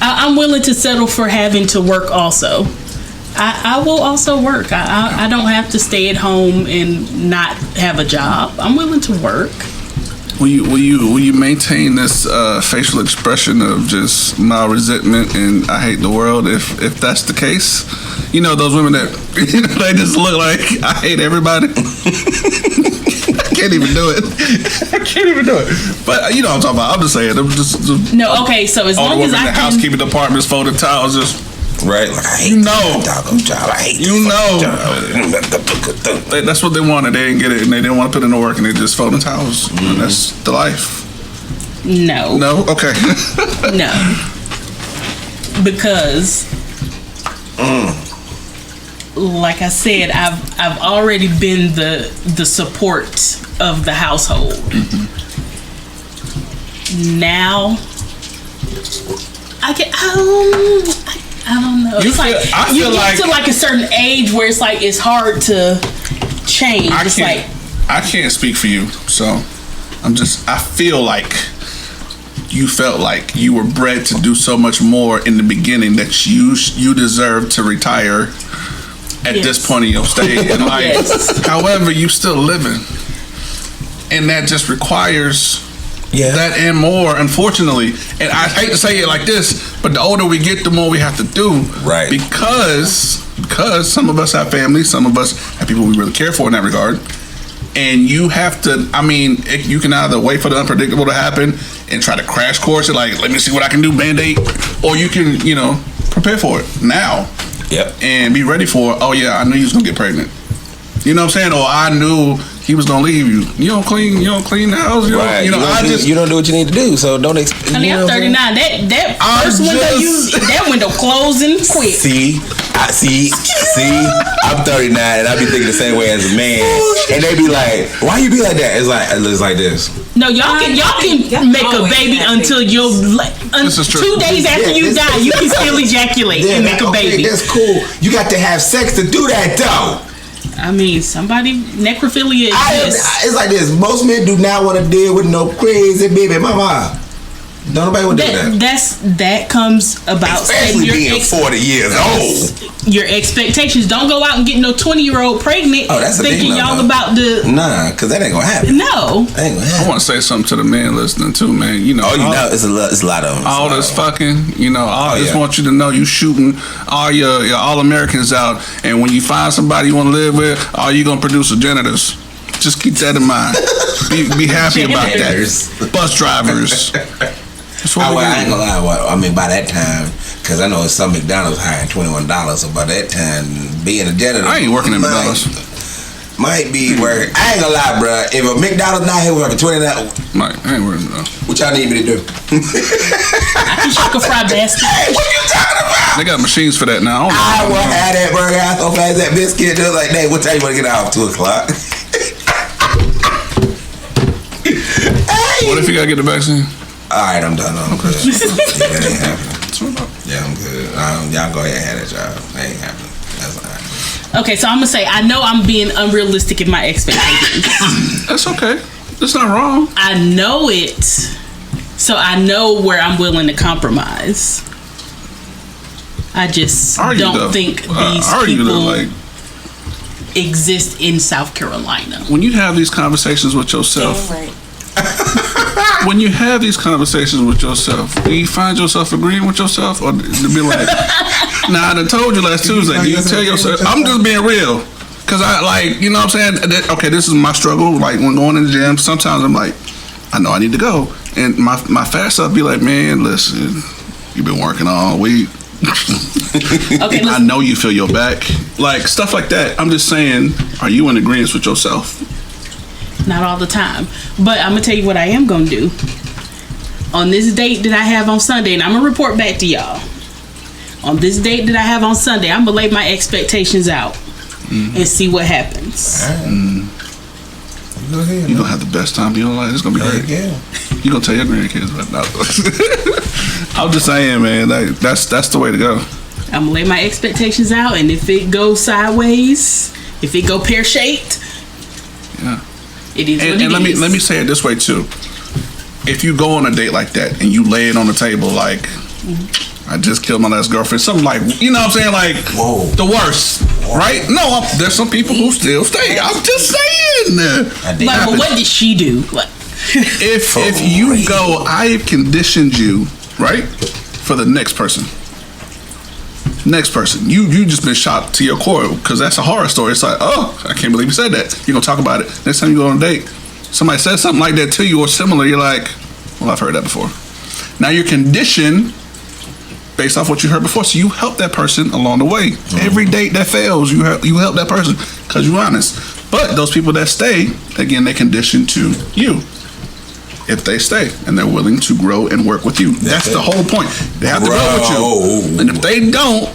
I'm willing to settle for having to work also. I will also work. I don't have to stay at home and not have a job. I'm willing to work. Will you maintain this facial expression of just mild resentment and I hate the world if that's the case? You know those women that they just look like I hate everybody. I can't even do it. But you know what I'm talking about. I'm just saying. No, okay. So as long as I can, the housekeeping departments folding towels just. Right, like I hate job. I hate That's what they wanted. They didn't get it, and they didn't want to put in the work, and they just folding towels. And that's the life. No. No. Okay. No. Because, like I said, I've already been the support of the household. Mm-hmm. Now, I don't know. You get to like a certain age where it's like it's hard to change. I can't speak for you, so I feel like you felt like you were bred to do so much more in the beginning that you deserve to retire at this point in your stage in life. Yes. However, you still living, and that just requires. That and more, unfortunately. And I hate to say it like this, but the older we get, the more we have to do. Right. Because some of us have families, some of us have people we really care for in that regard. And you have to, you can either wait for the unpredictable to happen and try to crash course it, like, let me see what I can do, Band-Aid. Or you can, prepare for it now. Yep. And be ready for, I knew you was going to get pregnant. You know what I'm saying? Or I knew he was gonna leave you. You don't clean the house. Right. You don't do what you need to do. So don't. I'm 39. That first window that window closing quick. See. I'm 39 and I be thinking the same way as a man. And they be like, "Why you be like that?" It's like this. No, y'all can make a baby until you're 2 days after you die. You can still ejaculate and make a baby. That's cool. You got to have sex to do that though. Necrophilia exists. It's like this. Most men do not want to deal with no crazy baby mama. Don't nobody want to do that. That comes about especially being 40 years old. Your expectations. Don't go out and get no 20-year-old pregnant thinking y'all about the. Nah, because that ain't gonna happen. No. That ain't gonna happen. I want to say something to the men listening too, man. It's a lot of them. All this fucking, I just want you to know you shooting all your All-Americans out, and when you find somebody you want to live with, all you gonna produce are janitors. Just keep that in mind. Be happy about that. Bus drivers. I ain't gonna lie. By that time, because I know some McDonald's hiring $21. So by that time, being a janitor, I ain't working at McDonald's. Might be working. I ain't gonna lie, bro. If a McDonald's not here working $20, I ain't working at McDonald's. What y'all need me to do? I can shock a fry basket. Hey, what you talking about? They got machines for that now. I will have that burger out so fast that biscuit. Just like, hey, what time you want to get off? 2 o'clock. What if you gotta get the vaccine? Alright, I'm done. I'm good. That ain't happening. Yeah, I'm good. Y'all go ahead and have that job. That ain't happening. That's alright. Okay, so I'm gonna say I know I'm being unrealistic in my expectations. That's okay. That's not wrong. I know it, so I know where I'm willing to compromise. I just don't think these people exist in South Carolina. When you have these conversations with yourself, When you have these conversations with yourself, do you find yourself agreeing with yourself, or to be like, "Nah, I done told you last Tuesday." Do you tell yourself, "I'm just being real"? Because I like, you know what I'm saying? Okay, this is my struggle. Like when going to the gym, sometimes I'm like, I know I need to go, and my fast self be like, "Man, listen, you've been working all week." Okay, I know you feel your back, like stuff like that. I'm just saying, are you in agreement with yourself? Not all the time, but I'm gonna tell you what I am gonna do. On this date that I have on Sunday, and I'm gonna report back to y'all. On this date that I have on Sunday, I'm gonna lay my expectations out and see what happens. Go ahead. You're gonna have the best time of your life. It's gonna be great. Yeah. You're gonna tell your grandkids about that. I'm just saying, man, like, that's the way to go. I'm gonna lay my expectations out, and if it goes sideways, if it go pear-shaped, yeah, it is what it and is. let me say it this way too. If you go on a date like that and you lay it on the table like, I just killed my last girlfriend, something like, you know what I'm saying, like, whoa, the worst, right? No, there's some people who still stay. I'm just saying. Like, but what did she do? Like, if you go, I've conditioned you, right, for the next person. Next person, you just been shot to your core, because that's a horror story. It's like, oh, I can't believe you said that. You're gonna talk about it next time you go on a date. Somebody says something like that to you or similar. You're like, well, I've heard that before. Now you're conditioned based off what you heard before, so you help that person along the way. Every date that fails, you help that person because you're honest. But those people that stay, again, they condition to you. If they stay and they're willing to grow and work with you, that's the whole point. They have to grow with you, and if they don't,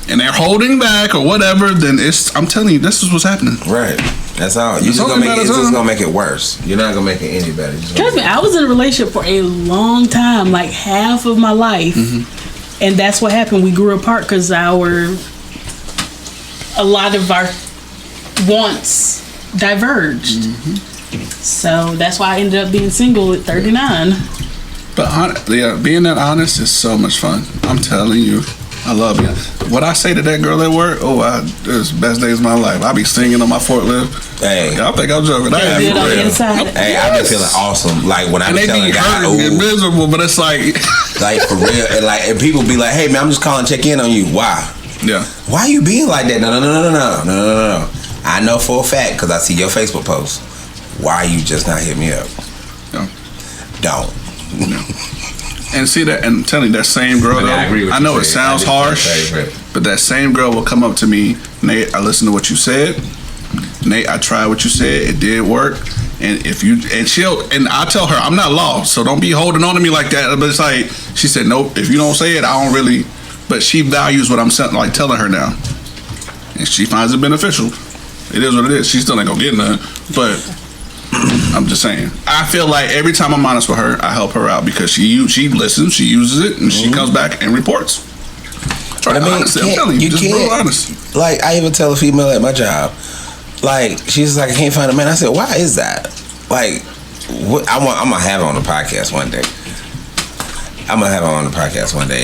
and they're holding back or whatever, then I'm telling you, this is what's happening. Right. That's all. It's just gonna make it worse. You're not gonna make it any better. Trust me, I was in a relationship for a long time, like half of my life, and that's what happened. We grew apart because a lot of our wants diverged. So that's why I ended up being single at 39. But being that honest is so much fun. I'm telling you, I love you. What I say to that girl at work, it was the best days of my life. I be singing on my forklift. Hey, I think I'm joking. Hey, I be feeling awesome. Like when I be telling a guy, get miserable, but it's like for real. And people be like, hey man, I'm just calling to check in on you. Why? Yeah. Why you being like that? No. I know for a fact because I see your Facebook post. Why you just not hit me up? No. Don't. No. And see that, and I'm telling you, that same girl, though, I know it sounds harsh, but that same girl will come up to me, Nate, I listened to what you said. Nate, I tried what you said. It did work. And I tell her, I'm not lost, so don't be holding on to me like that. But it's like, she said, nope, if you don't say it, I don't really. But she values what I'm like telling her now. And she finds it beneficial. It is what it is. She still ain't gonna get none. But I'm just saying. I feel like every time I'm honest with her, I help her out because she listens, she uses it, and she comes back and reports. I'm telling you, just real honest. Like, I even tell a female at my job, like, she's like, I can't find a man. I said, why is that? Like, I'm gonna have her on the podcast one day.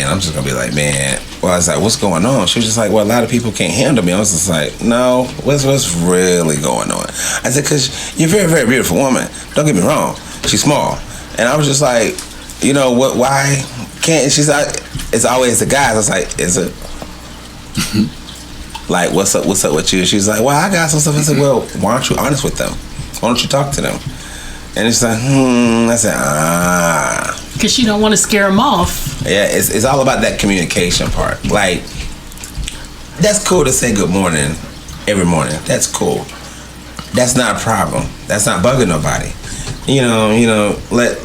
And I'm just gonna be like, man. Well, I was like, what's going on? She was just like, well, a lot of people can't handle me. I was just like, no, what's really going on? I said, because you're a very, very beautiful woman. Don't get me wrong. She's small. And I was just like, you know, why can't, and she's like, it's always the guys. I was like, is it? Like, what's up with you? She's like, well, I got some stuff. I said, well, why aren't you honest with them? Why don't you talk to them? And it's like, I said, because she don't want to scare them off. Yeah, it's all about that communication part. Like, that's cool to say good morning every morning. That's cool. That's not a problem. That's not bugging nobody. You know, let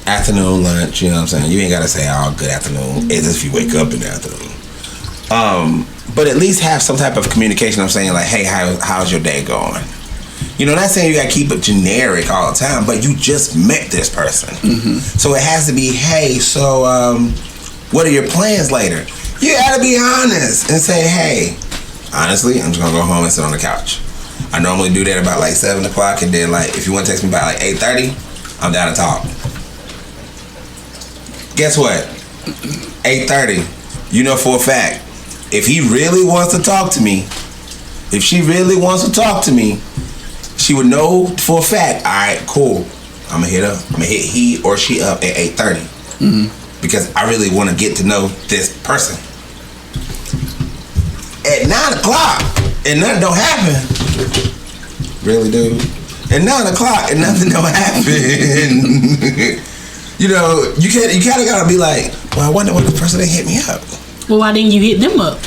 afternoon, lunch, you know what I'm saying? You ain't got to say, oh, good afternoon. It's if you wake up in the afternoon. But at least have some type of communication. I'm saying, like, hey, how's your day going? You know, not saying you gotta keep it generic all the time, but you just met this person. So it has to be, hey, so what are your plans later? You gotta be honest and say, hey, honestly, I'm just gonna go home and sit on the couch. I normally do that about like 7 o'clock, and then like if you want to text me by like 8:30, I'm down to talk. Guess what? 8:30. You know for a fact, if he really wants to talk to me, if she really wants to talk to me, she would know for a fact, all right, cool. I'm gonna hit he or she up at 8:30 because I really want to get to know this person. At 9 o'clock and nothing don't happen. Really, dude? At 9 o'clock and nothing don't happen. You know, you kind of gotta be like, well, I wonder what the person that hit me up. Well, why didn't you hit them up?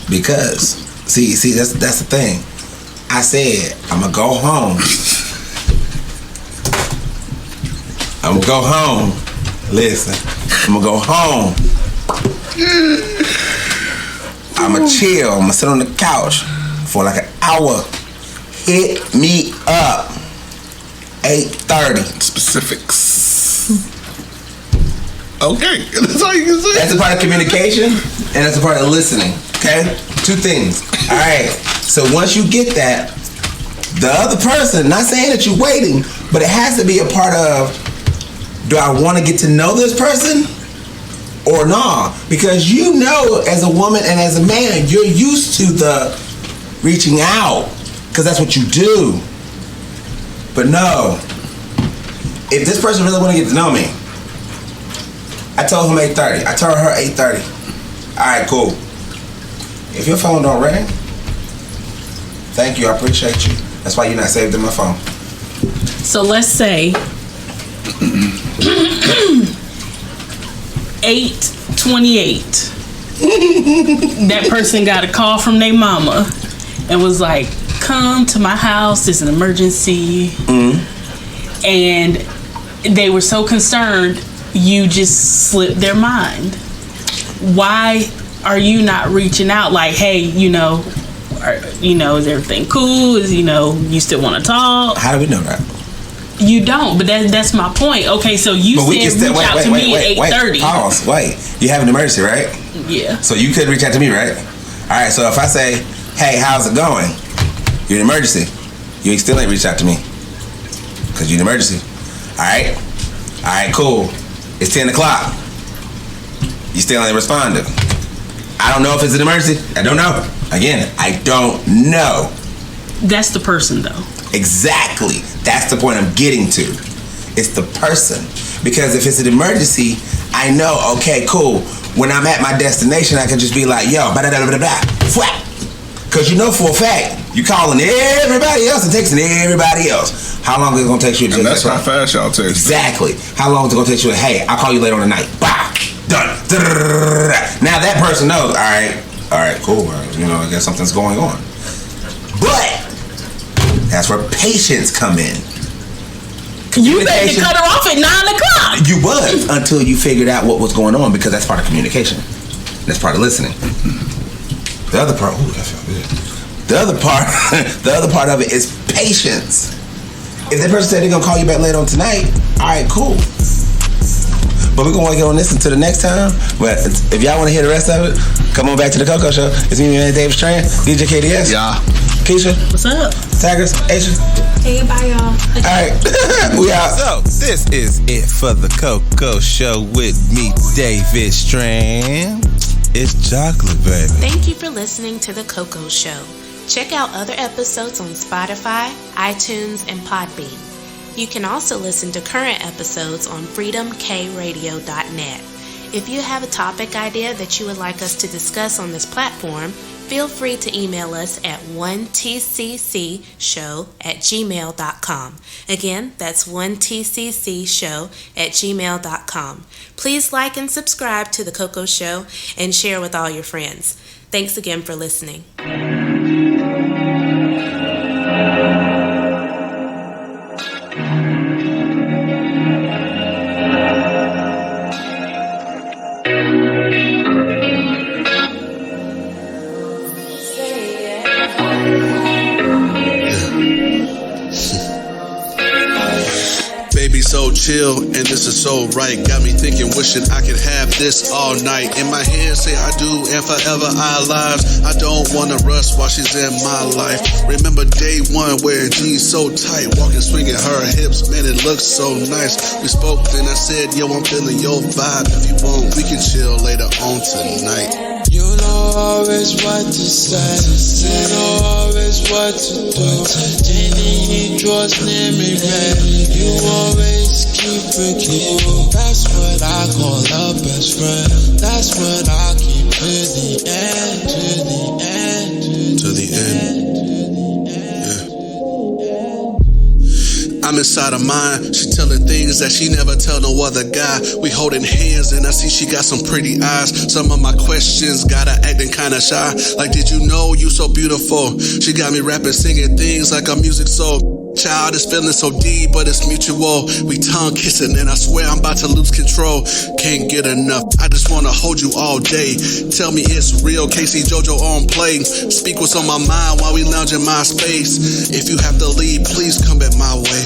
Because see that's the thing. I said I'm gonna go home. I'm gonna go home. Listen, I'm gonna go home. I'm gonna chill. I'm gonna sit on the couch for like an hour. Hit me up. 8:30. Specifics. Okay, that's all you can say. That's a part of communication, and that's a part of listening. Okay, 2 things. All right. So once you get that, the other person, not saying that you're waiting, but it has to be a part of, do I want to get to know this person or not? Because you know, as a woman and as a man, you're used to the reaching out because that's what you do. But no, if this person really want to get to know me, I told him 8:30. I told her 8:30. All right, cool. If your phone don't ring, thank you. I appreciate you. That's why you're not saved in my phone. So let's say 8:28. That person got a call from their mama and was like, come to my house, it's an emergency. And they were so concerned, you just slipped their mind. Why are you not reaching out like, hey, is everything cool? You still want to talk? How do we know that? You don't, but that's my point. Okay, so you said reach out to me at 8:30. Pause. Wait. You have an emergency, right? Yeah. So you could reach out to me, right? All right. So if I say, hey, how's it going? You're in an emergency. You still ain't reached out to me because you're in an emergency. All right. All right. Cool. It's 10 o'clock. You still ain't responded. I don't know if it's an emergency. I don't know. Again, I don't know. That's the person, though. Exactly. That's the point I'm getting to. It's the person. Because if it's an emergency, I know, okay, cool. When I'm at my destination, I can just be like, yo, blah, flap. Because you know for a fact, you calling everybody else and texting everybody else. How long is it going to take you to And that's how fast y'all text. Exactly. How long is it going to take you to, hey, I'll call you later on the night. Bah, done. Now that person knows, all right, cool. I guess something's going on. But that's where patience come in. You had to cut her off at 9 o'clock. You was until you figured out what was going on, because that's part of communication. That's part of listening. The other part, ooh, that felt good. The other part of it is patience. If that person said they're gonna call you back later on tonight, all right, cool. But we're gonna get on this until the next time. But if y'all want to hear the rest of it, come on back to the Coco Show. It's me, man, David Strand, DJ KDS. Yeah. Keisha. What's up? Tigers. Asia. Hey, bye, y'all. All right. We out. So, this is it for the Coco Show with me, David Strand. It's chocolate, baby. Thank you for listening to The Coco Show. Check out other episodes on Spotify, iTunes, and Podbean. You can also listen to current episodes on freedomkradio.net. If you have a topic idea that you would like us to discuss on this platform, feel free to email us at 1tccshow@gmail.com. Again, that's 1tccshow@gmail.com. Please like and subscribe to The Coco Show and share with all your friends. Thanks again for listening. Baby, so chill, and this is so right. Got me thinking, wishing I could have this all night. In my head, say I do, and forever our lives. I don't wanna rush while she's in my life. Remember day one, wearing jeans so tight, walking, swinging her hips, man, it looks so nice. We spoke, then I said, yo, I'm feeling your vibe. If you want, we can chill later on tonight. You know know always what to say. You know always what to do. Any draws near me, baby. You always keep it cool. That's what I call a best friend. That's what I keep to the end, to the end, to the end. I'm inside of mine. She telling things that she never tell no other guy. We holding hands and I see she got some pretty eyes. Some of my questions got her acting kinda shy. Like, did you know you so beautiful? She got me rapping, singing things like a music soul. Child, is feeling so deep, but it's mutual. We tongue kissing and I swear I'm about to lose control. Can't get enough, I just wanna hold you all day. Tell me it's real, Casey Jojo on play. Speak what's on my mind while we lounge in my space. If you have to leave, please come back my way.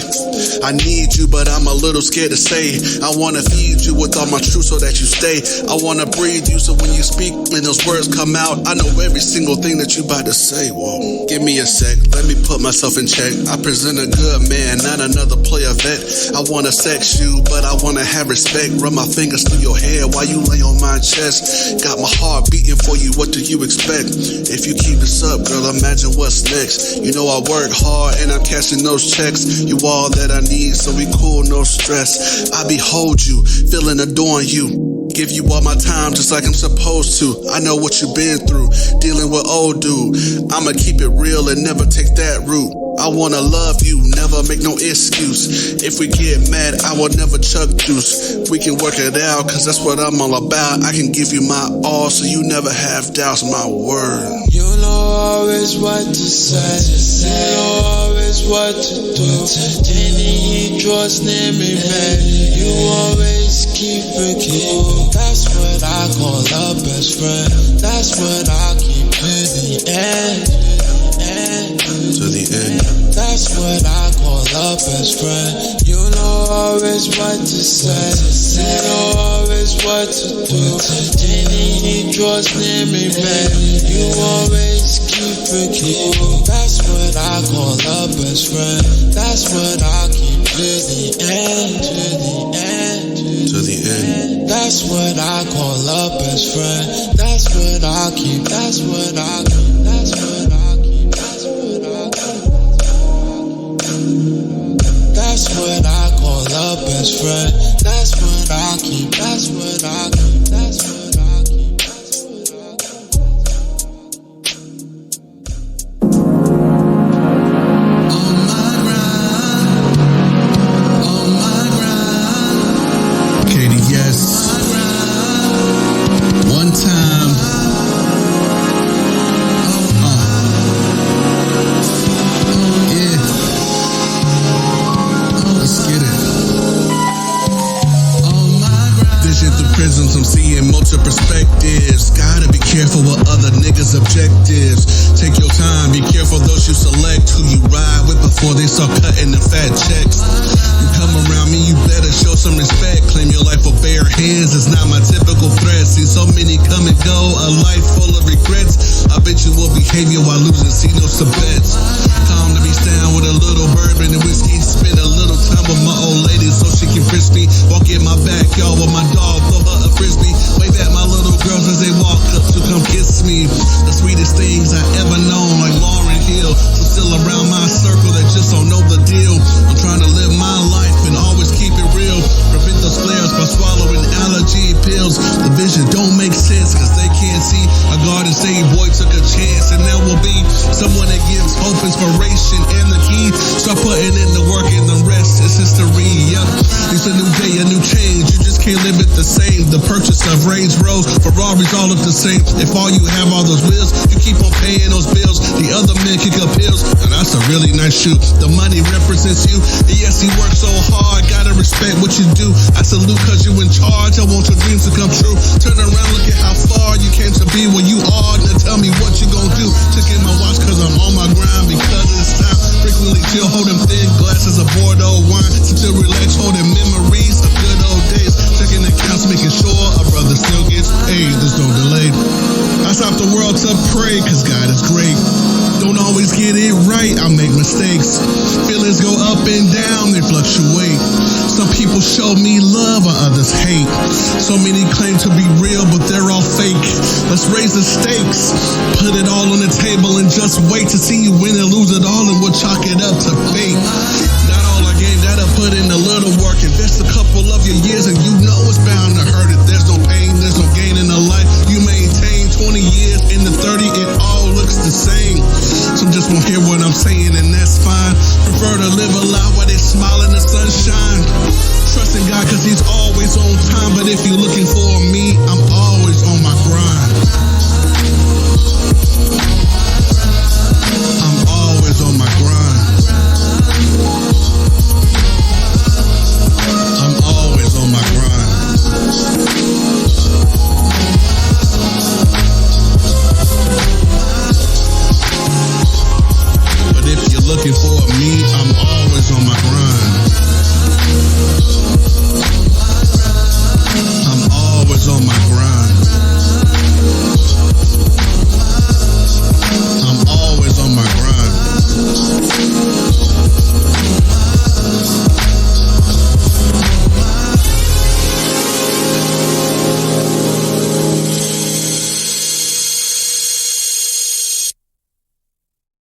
I need you, but I'm a little scared to say. I wanna feed you with all my truth so that you stay. I wanna breathe you so when you speak and those words come out, I know every single thing that you about to say. Whoa, give me a sec, let me put myself in check. I present a good man, not another player vet. I wanna sex you, but I wanna have respect. Run my fingers through your hair while you lay on my chest. Got my heart beating for you, what do you expect? If you keep this up, girl, imagine what's next. You know I work hard and I'm cashing those checks. You all that I need, so we cool, no stress. I behold you, feeling adoring you. Give you all my time just like I'm supposed to. I know what you've been through, dealing with old dude. I'ma keep it real and never take that route. I wanna love you, never make no excuse. If we get mad, I will never chuck juice. We can work it out, cause that's what I'm all about. I can give you my all, so you never have doubts, my word. You know always what to say. You know always what to do. Any draws near me, baby. You always keep it cool. That's what I call a best friend. That's what I keep to the end. To the end. That's what I call a best friend. You know always what to say. You know always what to do. Any draws near me, baby. You always keep it cool. That's what I call a best friend. That's what I keep to the end. To the end. To the end. That's what I call a best friend. That's what I keep. That's what I keep. That's what I keep. That's what I keep. That's what I call a best friend. That's what I keep. That's what I keep. That's what I keep. That's what On my grind. On my grind. Katie, yes. One time. Prisms, I'm seeing multiple perspectives. Gotta be careful with other niggas' objectives. Take your time, be careful those you select. Who you ride with before they start cutting the fat checks. You come around me, you better show some respect. Claim your life with bare hands, it's not my typical threat. See so many come and go, a life full of regrets. Habitual behavior while losing, see no bets. Calm to be down with a little bourbon and whiskey. Spend a little time with my old lady so she can frisk me. Walk in my backyard with my dog, throw her a frisbee. Wave at my little girls as they walk up to come kiss me. The sweetest things I ever known, like Lauryn Hill. So still around my circle that just don't know the deal. I'm trying to live my life and always keep it real. Prevent those flares by swallowing allergy pills. The vision don't make sense cause they can't see. A Garden State boy took a chance and now will be someone that gives hope, inspiration, and the key. Start putting in the work and the rest is history. Yep, it's a new day, a new change. You just can't live it the same. The purchase of Range Roads, Ferraris all look the same. If all you have all those wheels, you keep on paying those bills. The other men kick up pills, and that's a really nice shoe. The money represents you. Yes, he works so hard, gotta respect what you do. I salute cause you in charge. I want your dreams to come true. Turn around, look at how far you came to be where you are. Now tell me what you gon' do. Checking my watch cause I'm on my grind because it's time. Frequently chill, holding thin glasses of Bordeaux wine. Still relax, holding memories of good old days. Checking accounts, making sure a brother still gets paid. There's no delay. I stop the world to pray cause God is great. Don't always get it right, I make mistakes. Feelings go up and down, they fluctuate. Some people People show me love or others hate. So many claim to be real, but they're all fake. Let's raise the stakes, put it all on the table, and just wait to see you win and lose it all, and we'll chalk it up to fate. Not all I gained, that I put in a little work. Invest a couple of your years, and you know it's bound to hurt. If there's no pain, there's no gain in a life you maintain. 20 years in the 30, it all looks the same. Some just won't hear what I'm saying, and that's fine. Prefer to live a life where they smile in the sunshine. Trust in God, cause He's always on time. But if you're looking for me, I'm